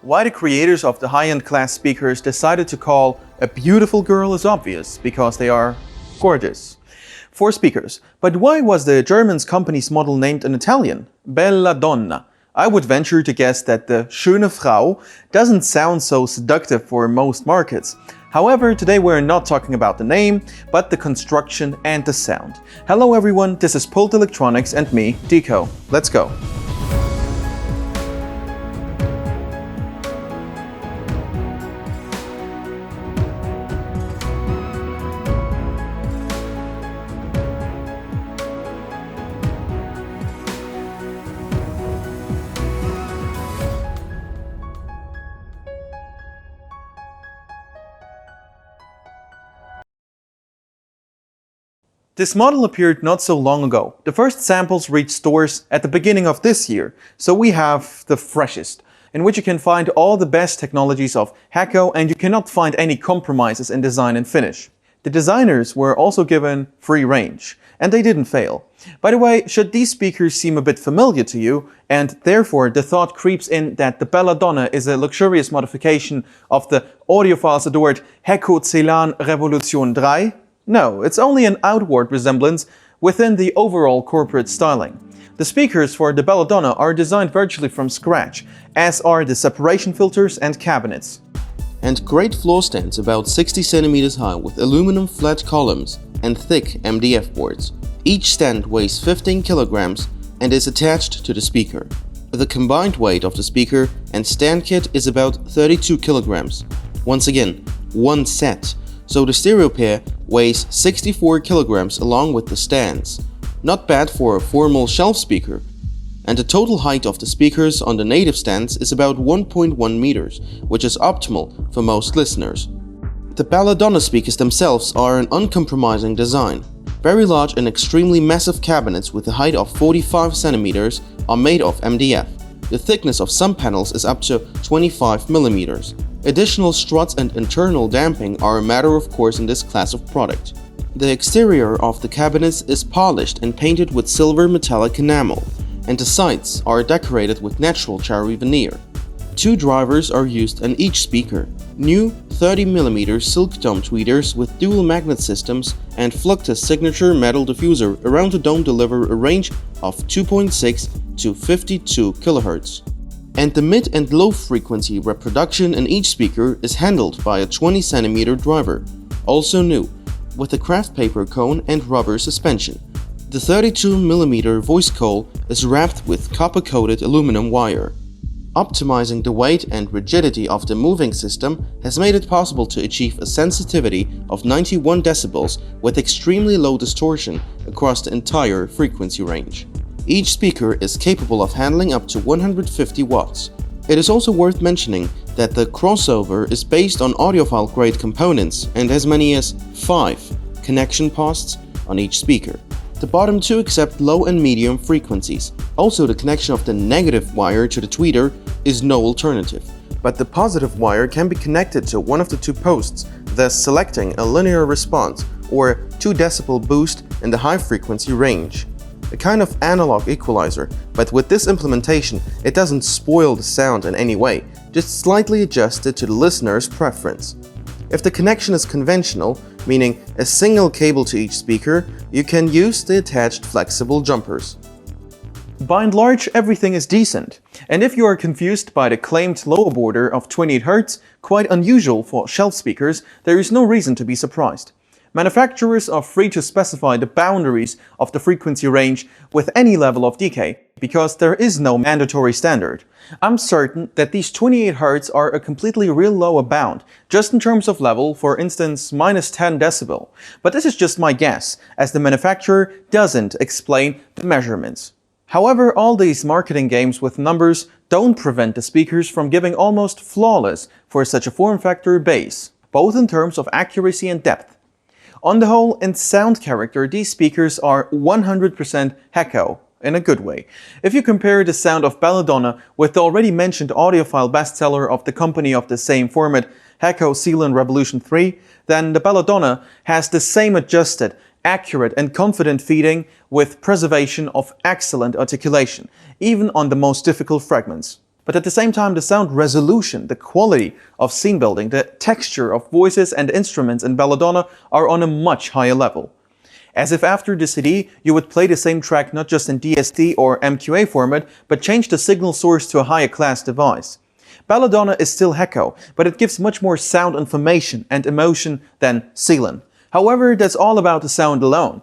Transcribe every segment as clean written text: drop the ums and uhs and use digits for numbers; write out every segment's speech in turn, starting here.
Why the creators of the high-end class speakers decided to call a beautiful girl is obvious, because they are gorgeous. 4 speakers. But why was the German company's model named in Italian? BellaDonna. I would venture to guess that the schöne Frau doesn't sound so seductive for most markets. However, today we're not talking about the name, but the construction and the sound. Hello everyone, this is Pult Electronics and me, HECO. Let's go. This model appeared not so long ago. The first samples reached stores at the beginning of this year, so we have the freshest, in which you can find all the best technologies of HECO and you cannot find any compromises in design and finish. The designers were also given free range, and they didn't fail. By the way, should these speakers seem a bit familiar to you, and therefore the thought creeps in that the BellaDonna is a luxurious modification of the audiophiles adored HECO Celan Revolution 3? No, it's only an outward resemblance within the overall corporate styling. The speakers for the BellaDonna are designed virtually from scratch, as are the separation filters and cabinets. And great floor stands about 60 cm high with aluminum flat columns and thick MDF boards. Each stand weighs 15 kg and is attached to the speaker. The combined weight of the speaker and stand kit is about 32 kg. Once again, one set. So the stereo pair weighs 64 kg along with the stands. Not bad for a formal shelf speaker. And the total height of the speakers on the native stands is about 1.1 meters, which is optimal for most listeners. The BellaDonna speakers themselves are an uncompromising design. Very large and extremely massive cabinets with a height of 45 cm are made of MDF. The thickness of some panels is up to 25 mm. Additional struts and internal damping are a matter of course in this class of product. The exterior of the cabinets is polished and painted with silver metallic enamel, and the sides are decorated with natural cherry veneer. 2 drivers are used in each speaker. New 30mm silk dome tweeters with dual magnet systems and Fluctus signature metal diffuser around the dome deliver a range of 2.6 to 52 kHz. And the mid and low frequency reproduction in each speaker is handled by a 20 cm driver, also new, with a craft paper cone and rubber suspension. The 32mm voice coil is wrapped with copper-coated aluminum wire. Optimizing the weight and rigidity of the moving system has made it possible to achieve a sensitivity of 91 decibels with extremely low distortion across the entire frequency range. Each speaker is capable of handling up to 150 watts. It is also worth mentioning that the crossover is based on audiophile-grade components and as many as 5 connection posts on each speaker. The bottom 2 accept low and medium frequencies. Also, the connection of the negative wire to the tweeter is no alternative, but the positive wire can be connected to one of the 2 posts, thus selecting a linear response or 2 decibel boost in the high frequency range. A kind of analog equalizer, but with this implementation it doesn't spoil the sound in any way, just slightly adjusted to the listener's preference. If the connection is conventional, meaning a single cable to each speaker, you can use the attached flexible jumpers. By and large, everything is decent. And if you are confused by the claimed lower border of 28 Hz, quite unusual for shelf speakers, there is no reason to be surprised. Manufacturers are free to specify the boundaries of the frequency range with any level of decay, because there is no mandatory standard. I'm certain that these 28 Hz are a completely real lower bound, just in terms of level, for instance minus 10 decibel. But this is just my guess, as the manufacturer doesn't explain the measurements. However, all these marketing games with numbers don't prevent the speakers from giving almost flawless for such a form factor bass, both in terms of accuracy and depth. On the whole, in sound character, these speakers are 100% HECO, in a good way. If you compare the sound of BellaDonna with the already mentioned audiophile bestseller of the company of the same format, HECO Celan Revolution 3, then the BellaDonna has the same adjusted, accurate and confident feeding with preservation of excellent articulation, even on the most difficult fragments. But at the same time, the sound resolution, the quality of scene building, the texture of voices and instruments in BellaDonna are on a much higher level. As if after the CD, you would play the same track not just in DSD or MQA format, but change the signal source to a higher class device. BellaDonna is still HECO, but it gives much more sound information and emotion than Celan. However, that's all about the sound alone.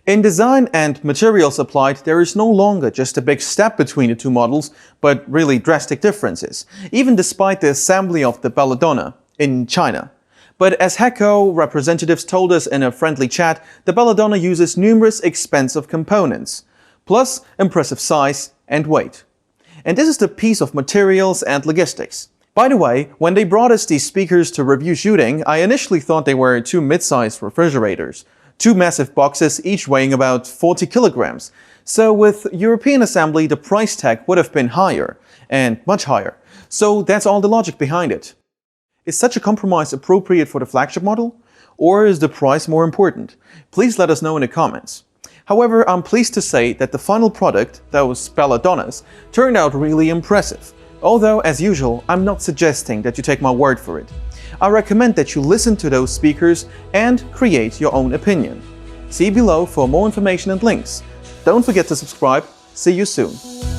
In design and materials applied, there is no longer just a big step between the two models, but really drastic differences, even despite the assembly of the BellaDonna in China. But as HECO representatives told us in a friendly chat, the BellaDonna uses numerous expensive components, plus impressive size and weight. And this is the piece of materials and logistics. By the way, when they brought us these speakers to review shooting, I initially thought they were two mid-sized refrigerators. Two massive boxes, each weighing about 40 kilograms. So with European assembly, the price tag would have been higher, and much higher. So that's all the logic behind it. Is such a compromise appropriate for the flagship model? Or is the price more important? Please let us know in the comments. However, I'm pleased to say that the final product, those BellaDonnas, turned out really impressive. Although, as usual, I'm not suggesting that you take my word for it. I recommend that you listen to those speakers and create your own opinion. See below for more information and links. Don't forget to subscribe. See you soon.